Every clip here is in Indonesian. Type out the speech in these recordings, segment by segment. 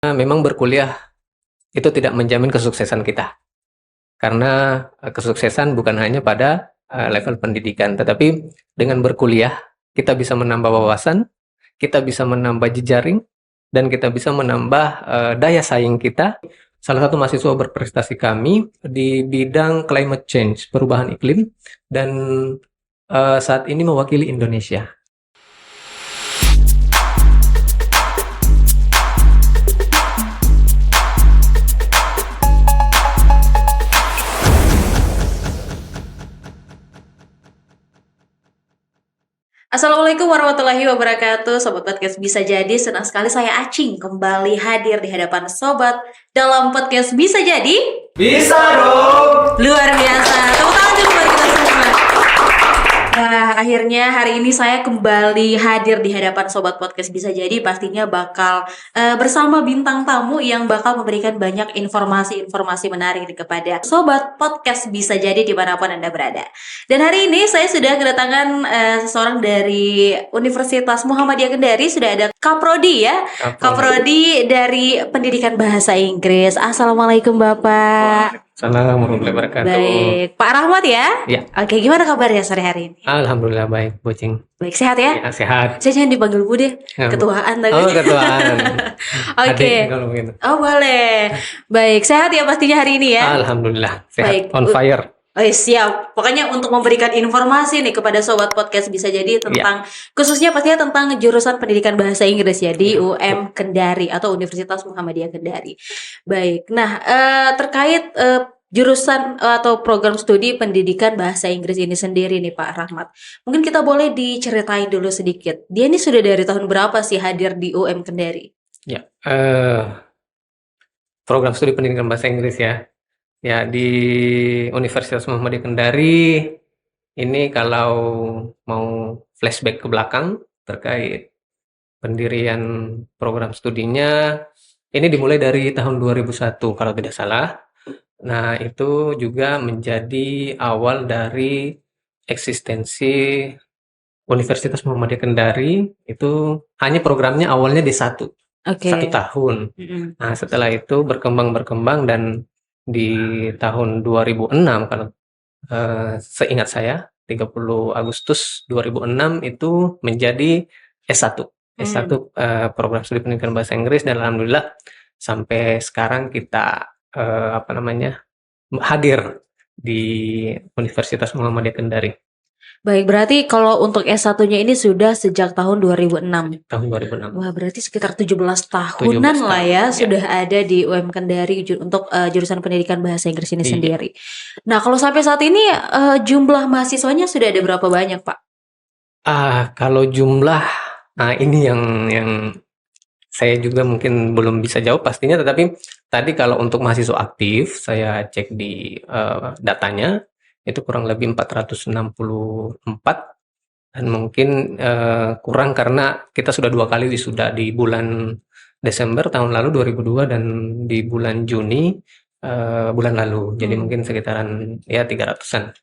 Memang berkuliah itu tidak menjamin kesuksesan kita. Karena kesuksesan bukan hanya pada level pendidikan, tetapi dengan berkuliah kita bisa menambah wawasan, kita bisa menambah jejaring, dan kita bisa menambah daya saing kita. Salah satu mahasiswa berprestasi kami di bidang climate change, perubahan iklim, dan saat ini mewakili Indonesia. Assalamualaikum warahmatullahi wabarakatuh. Sobat Podcast Bisa Jadi, senang sekali saya Acing kembali hadir di hadapan Sobat dalam Podcast Bisa Jadi. Bisa dong. Luar biasa. Tepuk tangan dulu buat kita semua. Nah, akhirnya hari ini saya kembali hadir di hadapan Sobat Podcast Bisa Jadi. Pastinya bakal bersama bintang tamu yang bakal memberikan banyak informasi-informasi menarik kepada Sobat Podcast Bisa Jadi dimanapun Anda berada. Dan hari ini saya sudah kedatangan seseorang dari Universitas Muhammadiyah Kendari. Sudah ada Kaprodi ya, Kaprodi dari Pendidikan Bahasa Inggris. Assalamualaikum Bapak. Assalamualaikum warahmatullahi wabarakatuh. Baik, Pak Rahmat ya? Ya. Oke, gimana kabarnya sore hari ini? Alhamdulillah baik, Bocing. Baik, sehat ya? Ya, sehat. Saya jangan dipanggil Bu deh, ketuaan tadi. Oh, ketuaan. Oke. Adik, kalau begitu. Oh, boleh. Baik, sehat ya pastinya hari ini ya? Alhamdulillah, sehat. Baik. On fire. Oh, siap. Pokoknya untuk memberikan informasi nih kepada Sobat Podcast Bisa Jadi tentang khususnya pastinya tentang jurusan pendidikan bahasa Inggris ya di UM Kendari atau Universitas Muhammadiyah Kendari. Baik. Nah, terkait jurusan atau program studi pendidikan bahasa Inggris ini sendiri nih Pak Rahmat. Mungkin kita boleh diceritain dulu sedikit. Dia ini sudah dari tahun berapa sih hadir di UM Kendari? Ya, program studi pendidikan bahasa Inggris ya. Ya, di Universitas Muhammadiyah Kendari ini kalau mau flashback ke belakang terkait pendirian program studinya, ini dimulai dari tahun 2001 kalau tidak salah. Nah, itu juga menjadi awal dari eksistensi Universitas Muhammadiyah Kendari. Itu hanya programnya awalnya D1, Oke. 1 tahun. Nah, setelah itu berkembang dan di tahun 2006 kalau seingat saya 30 Agustus 2006 itu menjadi S1 program studi pendidikan bahasa Inggris, dan alhamdulillah sampai sekarang kita hadir di Universitas Muhammadiyah Kendari. Baik, berarti kalau untuk S1-nya ini sudah sejak tahun 2006. Tahun 2006. Wah, berarti sekitar 17 tahunan 17 lah ya tahun, sudah ada di UM Kendari untuk jurusan pendidikan bahasa Inggris ini Iya. sendiri. Nah, kalau sampai saat ini jumlah mahasiswanya sudah ada berapa banyak, Pak? Kalau jumlah, ini yang saya juga mungkin belum bisa jawab pastinya, tetapi tadi kalau untuk mahasiswa aktif, saya cek di datanya, itu kurang lebih 464, dan mungkin kurang karena kita sudah 2 kali wisuda di bulan Desember tahun lalu 2002 dan di bulan Juni bulan lalu. Jadi mungkin sekitaran ya 300-an.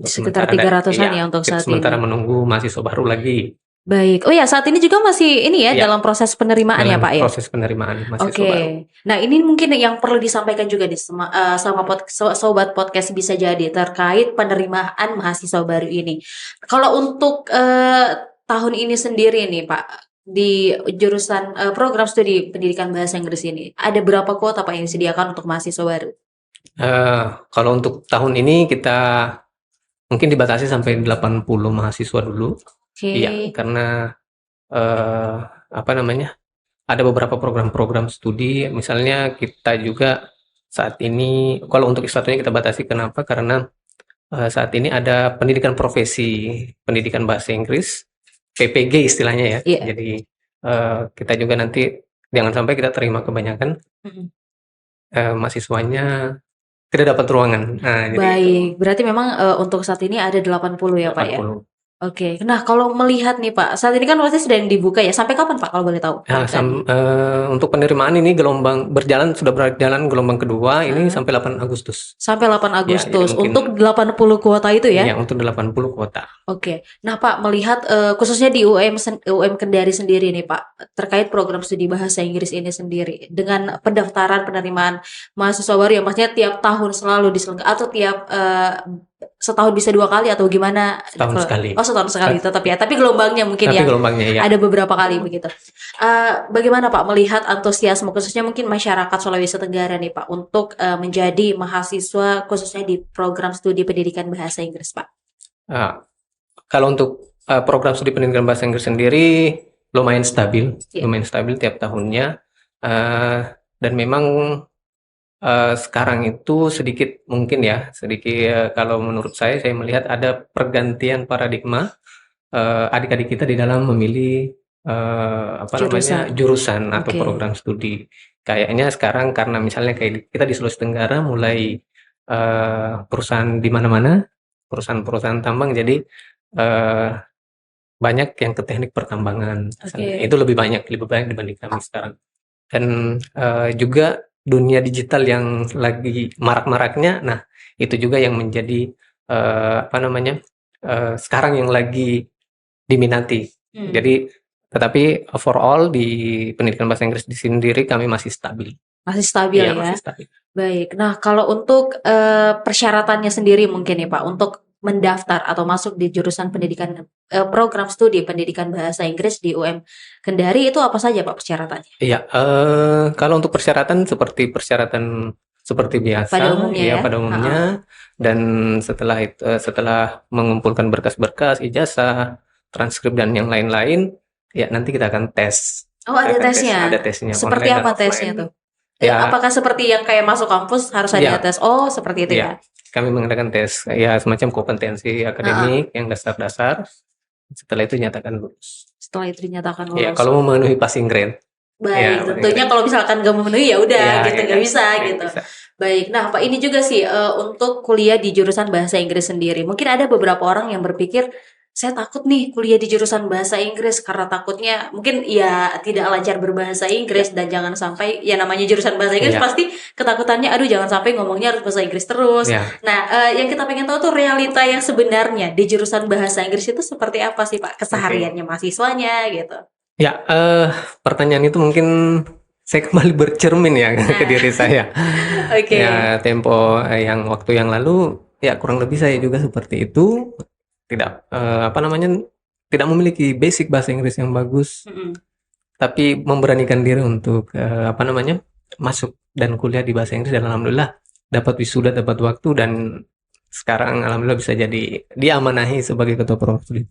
Sekitar 300-an ya untuk saat sementara ini. menunggu mahasiswa baru lagi. Baik. Oh ya, saat ini juga masih ini ya Ya. dalam proses penerimaan ya, Dalam Pak ya? proses penerimaan mahasiswa Oke. baru. Nah, ini mungkin yang perlu disampaikan juga nih sama Sobat Podcast Bisa Jadi terkait penerimaan mahasiswa baru ini. Kalau untuk tahun ini sendiri nih, Pak, di jurusan program studi pendidikan bahasa Inggris ini, ada berapa kuota Pak yang disediakan untuk mahasiswa baru? Kalau untuk tahun ini kita mungkin dibatasi sampai 80 mahasiswa dulu. Oke. Iya, karena ada beberapa program-program studi, misalnya kita juga saat ini kalau untuk S1-nya kita batasi, kenapa? Karena saat ini ada pendidikan profesi pendidikan bahasa Inggris, PPG istilahnya ya. Iya. Jadi kita juga nanti jangan sampai kita terima kebanyakan mahasiswanya tidak dapat ruangan. Nah, jadi Baik, berarti memang untuk saat ini ada 80 ya Pak ya? 80. Oke. Nah, kalau melihat nih Pak, saat ini kan pasti sedang dibuka ya. Sampai kapan Pak kalau boleh tahu? Nah, Pembukaan? untuk penerimaan ini sudah berjalan gelombang kedua ini Heeh. sampai 8 Agustus. Sampai 8 Ya, jadi Agustus mungkin untuk 80 kuota itu ya ya? untuk 80 kuota. Oke. Nah, Pak, melihat khususnya di UM Kendari sendiri nih, Pak, terkait program studi bahasa Inggris ini sendiri dengan pendaftaran penerimaan mahasiswa baru yang maksudnya tiap tahun selalu diselenggarakan atau tiap setahun bisa 2 kali atau gimana? Setahun sekali. Oh, setahun sekali Tet- tetap ya. Tapi gelombangnya mungkin Tapi yang gelombangnya ya. ada beberapa kali begitu. Bagaimana Pak melihat antusiasme khususnya mungkin masyarakat Sulawesi Tenggara nih Pak untuk menjadi mahasiswa khususnya di program studi pendidikan bahasa Inggris Pak? Ah, kalau untuk program studi pendidikan bahasa Inggris sendiri lumayan stabil, Iya. tiap tahunnya. Dan memang sekarang itu sedikit kalau menurut saya melihat ada pergantian paradigma adik-adik kita di dalam memilih Jurusan. jurusan atau Oke. program studi. Kayaknya sekarang karena misalnya kayak kita di Sulawesi Tenggara mulai perusahaan di mana-mana, perusahaan tambang, jadi eh, banyak yang ke teknik pertambangan. Oke. Itu lebih banyak dibanding kami sekarang. Dan juga dunia digital yang lagi marak-maraknya, nah itu juga yang menjadi sekarang yang lagi diminati. Jadi, tetapi overall di pendidikan bahasa Inggris di sendiri kami masih stabil. Masih stabil Iya, ya. masih stabil. Baik. Nah, kalau untuk persyaratannya sendiri mungkin ya Pak untuk mendaftar atau masuk di jurusan pendidikan program studi pendidikan bahasa Inggris di UM Kendari itu apa saja Pak persyaratannya? Iya, kalau untuk persyaratan seperti biasa, Pada umumnya ya. pada umumnya. Dan setelah mengumpulkan berkas-berkas, ijazah, transkrip dan yang lain-lain, ya nanti kita akan tes. Oh, ada tesnya. Ada tesnya. Seperti online dan apa offline. tesnya tuh? Ya, Apakah seperti yang kayak masuk kampus harus ada Ya. tes? Oh, seperti itu ya. Kami mengadakan tes ya semacam kompetensi akademik yang dasar-dasar. Setelah itu nyatakan lulus. Setelah itu dinyatakan Ya, lulus. kalau memenuhi passing grade. Baik, Ya, tentunya kalau misalkan nggak memenuhi ya udah gitu, nggak bisa nggak gitu. bisa. Baik, nah Pak ini juga sih untuk kuliah di jurusan bahasa Inggris sendiri. Mungkin ada beberapa orang yang berpikir saya takut nih kuliah di jurusan bahasa Inggris karena takutnya mungkin ya tidak lancar berbahasa Inggris dan jangan sampai ya namanya jurusan bahasa Inggris Ya. pasti ketakutannya aduh jangan sampai ngomongnya harus bahasa Inggris terus. Ya. Nah, yang kita pengen tahu tuh realita yang sebenarnya di jurusan bahasa Inggris itu seperti apa sih Pak kesehariannya mahasiswanya gitu. Ya, pertanyaan itu mungkin saya kembali bercermin ya ke diri saya. Oke. Ya, waktu yang lalu ya kurang lebih saya juga seperti itu. Tidak memiliki basic bahasa Inggris yang bagus, tapi memberanikan diri untuk masuk dan kuliah di bahasa Inggris, dan alhamdulillah dapat wisuda, dapat waktu, dan sekarang alhamdulillah bisa jadi diamanahi sebagai ketua program studi.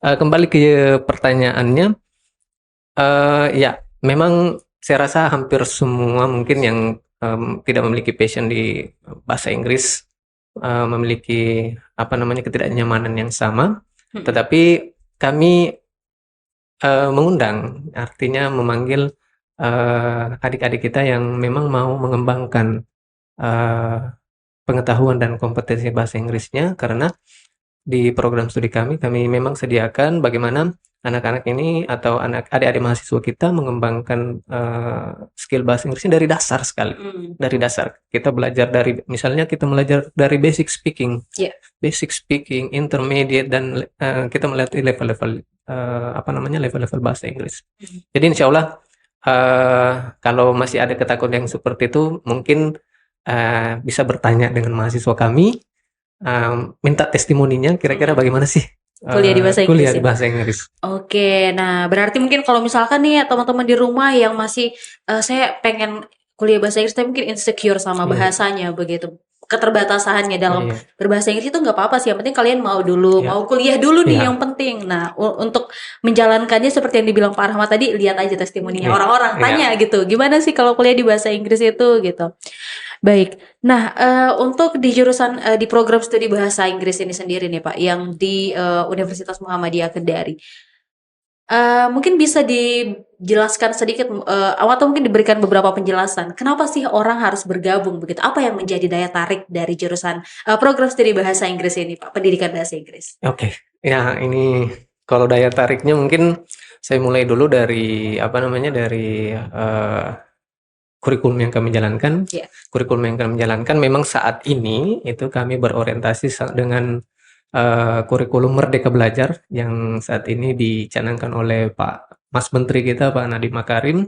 Kembali ke pertanyaannya, ya memang saya rasa hampir semua mungkin yang tidak memiliki passion di bahasa Inggris memiliki ketidaknyamanan yang sama, tetapi kami mengundang, artinya memanggil adik-adik kita yang memang mau mengembangkan pengetahuan dan kompetensi bahasa Inggrisnya, karena di program studi kami memang sediakan bagaimana anak-anak ini atau adik-adik mahasiswa kita mengembangkan skill bahasa Inggrisnya dari dasar sekali. Dari dasar. Kita belajar misalnya kita belajar dari basic speaking, intermediate, dan kita melihat level-level level-level bahasa Inggris. Jadi insya Allah kalau masih ada ketakutan yang seperti itu, mungkin bisa bertanya dengan mahasiswa kami, minta testimoninya kira-kira bagaimana sih kuliah di bahasa Inggris. Kuliah di bahasa Inggris. Oke, nah berarti mungkin kalau misalkan nih teman-teman di rumah yang masih saya pengen kuliah bahasa Inggris tapi mungkin insecure sama bahasanya begitu, keterbatasannya dalam berbahasa Inggris itu nggak apa-apa sih, yang penting kalian mau kuliah dulu nih yang penting. Nah untuk menjalankannya seperti yang dibilang Pak Rahmat tadi, lihat aja testimoninya orang-orang, tanya gitu, gimana sih kalau kuliah di bahasa Inggris itu gitu. Baik, nah untuk di jurusan di program studi bahasa Inggris ini sendiri nih Pak, yang di Universitas Muhammadiyah Kendari, mungkin bisa dijelaskan sedikit atau mungkin diberikan beberapa penjelasan kenapa sih orang harus bergabung begitu? Apa yang menjadi daya tarik dari jurusan program studi bahasa Inggris ini Pak, pendidikan bahasa Inggris? Oke. Ya, ini kalau daya tariknya mungkin saya mulai dulu dari apa namanya dari kurikulum yang kami jalankan. Ya. Kurikulum yang kami jalankan memang saat ini itu kami berorientasi dengan kurikulum Merdeka Belajar yang saat ini dicanangkan oleh Pak Mas Menteri kita Pak Nadiem Makarim.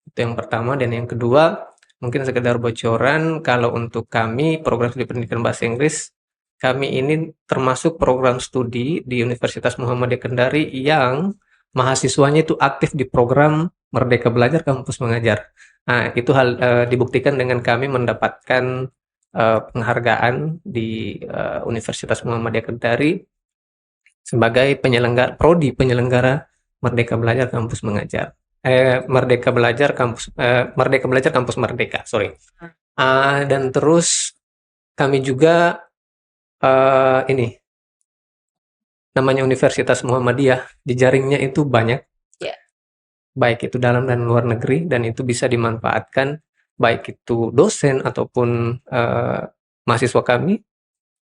Itu yang pertama dan yang kedua mungkin sekedar bocoran kalau untuk kami program studi pendidikan bahasa Inggris kami ini termasuk program studi di Universitas Muhammadiyah Kendari yang mahasiswanya itu aktif di program Merdeka Belajar Kampus Mengajar. Nah, itu dibuktikan dengan kami mendapatkan penghargaan di Universitas Muhammadiyah Kendari sebagai penyelenggara Merdeka Belajar Kampus Mengajar. Merdeka Belajar Kampus Merdeka, sorry. Dan terus kami juga ini namanya Universitas Muhammadiyah, jejaringnya itu banyak, Ya. baik itu dalam dan luar negeri, dan itu bisa dimanfaatkan baik itu dosen ataupun mahasiswa kami,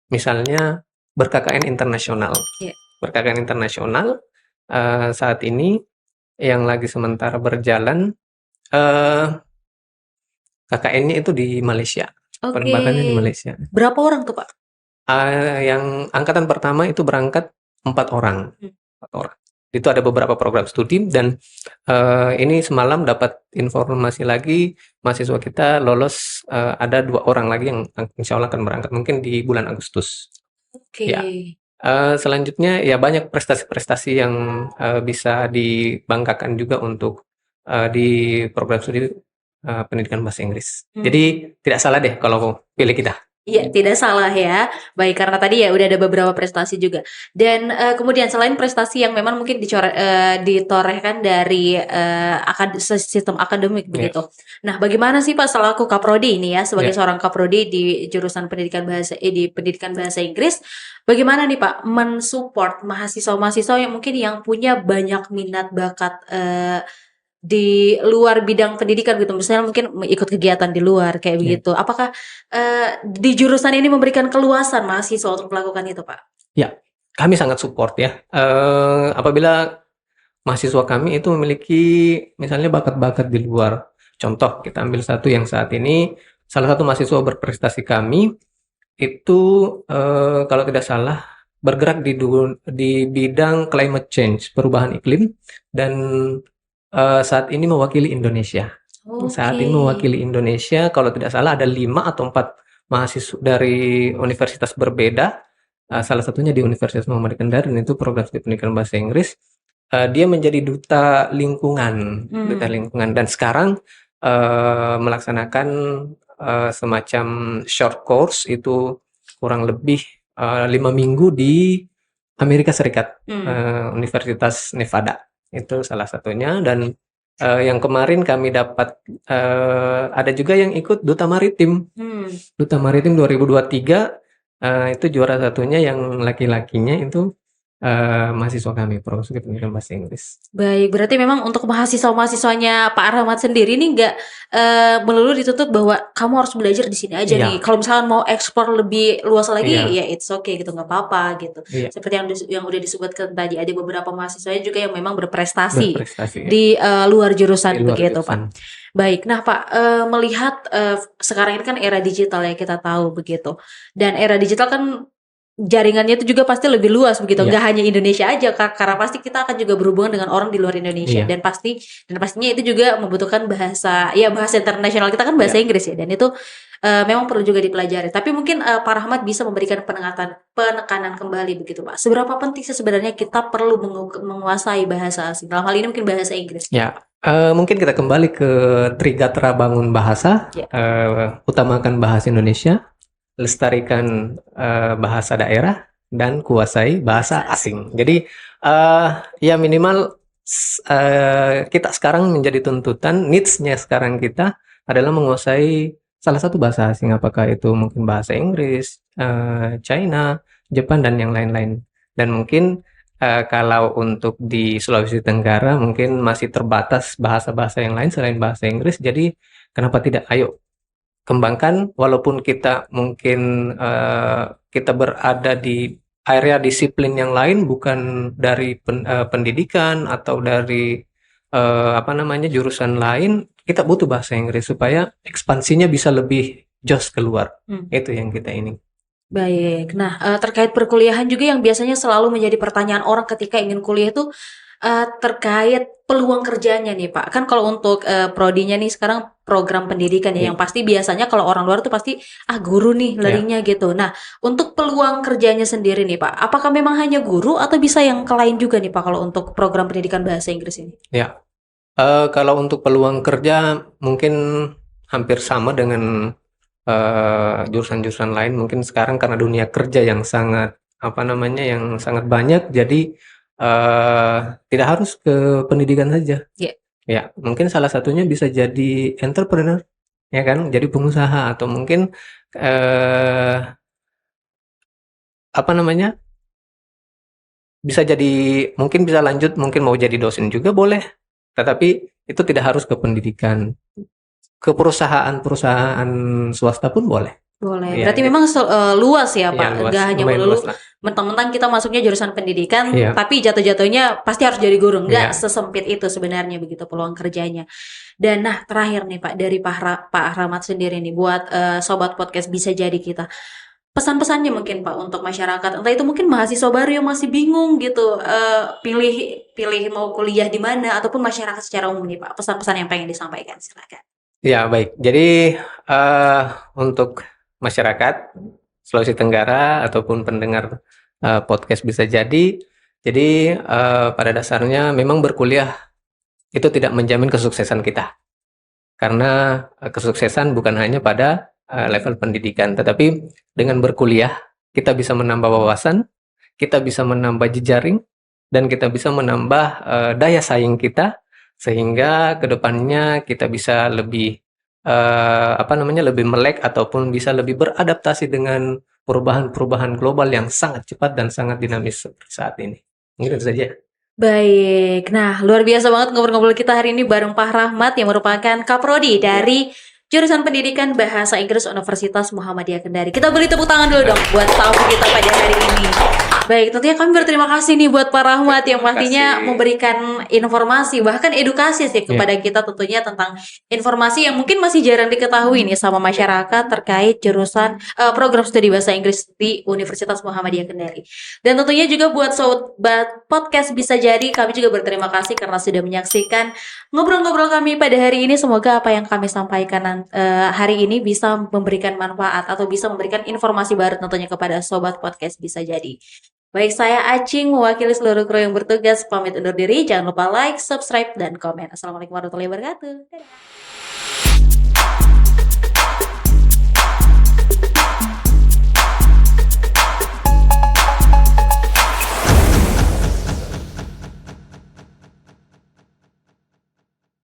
misalnya ber-KKN internasional. Ya. Ber-KKN internasional saat ini yang lagi sementara berjalan KKN-nya itu di Malaysia, Oke. penempatannya di Malaysia. Berapa orang tuh Pak? Yang angkatan pertama itu berangkat 4 orang. 4 orang. Itu ada beberapa program studi dan ini semalam dapat informasi lagi mahasiswa kita lolos ada 2 orang lagi yang insya Allah akan berangkat mungkin di bulan Agustus. Oke. Ya. Selanjutnya ya banyak prestasi-prestasi yang bisa dibanggakan juga untuk di program studi pendidikan bahasa Inggris. Jadi tidak salah deh kalau pilih kita. Iya, tidak salah ya. Baik, karena tadi ya udah ada beberapa prestasi juga. Dan kemudian selain prestasi yang memang mungkin ditorehkan dari sistem akademik begitu. Nah, bagaimana sih Pak selaku Kaprodi ini ya, sebagai seorang Kaprodi di jurusan di pendidikan bahasa Inggris, bagaimana nih Pak mensupport mahasiswa-mahasiswa yang mungkin yang punya banyak minat bakat di luar bidang pendidikan gitu, misalnya mungkin ikut kegiatan di luar kayak begitu. Apakah di jurusan ini memberikan keluasan mahasiswa untuk melakukan itu, Pak? Ya, kami sangat support ya. Apabila mahasiswa kami itu memiliki misalnya bakat-bakat di luar. Contoh, kita ambil satu yang saat ini salah satu mahasiswa berprestasi kami itu kalau tidak salah bergerak di bidang climate change, perubahan iklim dan saat ini mewakili Indonesia. Saat ini mewakili Indonesia, kalau tidak salah ada 5 atau 4 mahasiswa dari universitas berbeda. Salah satunya di Universitas Muhammadiyah Kendari dan itu program studi pendidikan bahasa Inggris. Dia menjadi duta lingkungan dan sekarang melaksanakan semacam short course itu kurang lebih 5 minggu di Amerika Serikat, Universitas Nevada. Itu salah satunya dan yang kemarin kami dapat ada juga yang ikut Duta Maritim. Duta Maritim 2023 itu juara satunya yang laki-lakinya itu mahasiswa kami program studi pendidikan bahasa Inggris. Baik, berarti memang untuk mahasiswa-mahasiswanya Pak Rahmat sendiri ini nggak melulu dituntut bahwa kamu harus belajar di sini aja nih. Kalau misalkan mau ekspor lebih luas lagi, ya it's okay gitu, nggak apa-apa gitu. Seperti yang udah disebutkan tadi, ada beberapa mahasiswanya juga yang memang berprestasi di luar jurusan begitu, Pak. Baik, nah Pak, melihat sekarang ini kan era digital ya kita tahu begitu, dan era digital kan jaringannya itu juga pasti lebih luas begitu, nggak hanya Indonesia aja, karena pasti kita akan juga berhubungan dengan orang di luar Indonesia dan pastinya itu juga membutuhkan bahasa internasional kita kan bahasa Inggris ya, dan itu memang perlu juga dipelajari. Tapi mungkin Pak Rahmat bisa memberikan penekanan kembali begitu Pak. Seberapa penting sih sebenarnya kita perlu menguasai bahasa asing? Dalam hal ini mungkin bahasa Inggris. Ya, mungkin kita kembali ke Trigatra bangun bahasa, utamakan bahasa Indonesia, lestarikan bahasa daerah dan kuasai bahasa asing. Jadi ya minimal kita sekarang menjadi tuntutan, needs-nya sekarang kita adalah menguasai salah satu bahasa asing, apakah itu mungkin bahasa Inggris, China, Jepang dan yang lain-lain. Dan mungkin kalau untuk di Sulawesi Tenggara mungkin masih terbatas bahasa-bahasa yang lain selain bahasa Inggris. Jadi kenapa tidak? Ayo kembangkan, walaupun kita mungkin kita berada di area disiplin yang lain bukan dari pendidikan atau dari jurusan lain, kita butuh bahasa Inggris supaya ekspansinya bisa lebih jos keluar. Itu yang kita ini. Baik. Nah, terkait perkuliahan juga yang biasanya selalu menjadi pertanyaan orang ketika ingin kuliah itu terkait peluang kerjanya nih Pak. Kan kalau untuk prodinya nih sekarang program pendidikan ya, yang pasti biasanya kalau orang luar tuh pasti guru nih larinya gitu. Nah, untuk peluang kerjanya sendiri nih Pak, apakah memang hanya guru atau bisa yang ke lain juga nih Pak kalau untuk program pendidikan bahasa Inggris ini? Ya, kalau untuk peluang kerja mungkin hampir sama dengan jurusan-jurusan lain. Mungkin sekarang karena dunia kerja yang sangat yang sangat banyak, jadi tidak harus ke pendidikan saja. Ya, mungkin salah satunya bisa jadi entrepreneur, ya kan, jadi pengusaha, atau mungkin bisa jadi, mungkin bisa lanjut, mungkin mau jadi dosen juga boleh, tetapi itu tidak harus ke pendidikan. Ke perusahaan swasta pun boleh. Boleh. Ya, Berarti memang luas ya Pak. luas, Nggak hanya lumayan melulu luas lah. mentang-mentang kita masuknya jurusan pendidikan, Iya. tapi jatuh-jatuhnya pasti harus jadi guru. Nggak Iya. sesempit itu sebenarnya begitu peluang kerjanya. Dan nah terakhir nih Pak, dari Pak Rahmat sendiri nih buat sobat podcast bisa jadi kita. Pesan-pesannya mungkin Pak untuk masyarakat, entah itu mungkin mahasiswa baru yang masih bingung gitu, pilih mau kuliah di mana, ataupun masyarakat secara umum nih Pak, pesan-pesan yang pengen disampaikan, silakan. Ya, baik. Jadi untuk masyarakat Sulawesi Tenggara ataupun pendengar podcast bisa jadi pada dasarnya memang berkuliah itu tidak menjamin kesuksesan kita. Karena kesuksesan bukan hanya pada level pendidikan, tetapi dengan berkuliah kita bisa menambah wawasan, kita bisa menambah jejaring, dan kita bisa menambah daya saing kita, sehingga kedepannya kita bisa lebih lebih melek ataupun bisa lebih beradaptasi dengan perubahan-perubahan global yang sangat cepat dan sangat dinamis seperti saat ini. Mungkin itu saja. Baik, nah luar biasa banget ngobrol-ngobrol kita hari ini bareng Pak Rahmat yang merupakan Kaprodi dari Jurusan Pendidikan Bahasa Inggris Universitas Muhammadiyah Kendari. Kita beri tepuk tangan dulu dong buat tamu kita pada hari ini. Baik, tentunya kami berterima kasih nih buat Pak Rahmat yang pastinya memberikan informasi, bahkan edukasi sih kepada kita tentunya tentang informasi yang mungkin masih jarang diketahui nih sama masyarakat terkait jurusan program studi bahasa Inggris di Universitas Muhammadiyah Kendari. Dan tentunya juga buat sobat podcast bisa jadi, kami juga berterima kasih karena sudah menyaksikan ngobrol-ngobrol kami pada hari ini. Semoga apa yang kami sampaikan hari ini bisa memberikan manfaat atau bisa memberikan informasi baru tentunya kepada sobat podcast bisa jadi. Baik, saya Acing mewakili seluruh kru yang bertugas pamit undur diri. Jangan lupa like, subscribe, dan komen. Assalamualaikum warahmatullahi wabarakatuh. Dadah.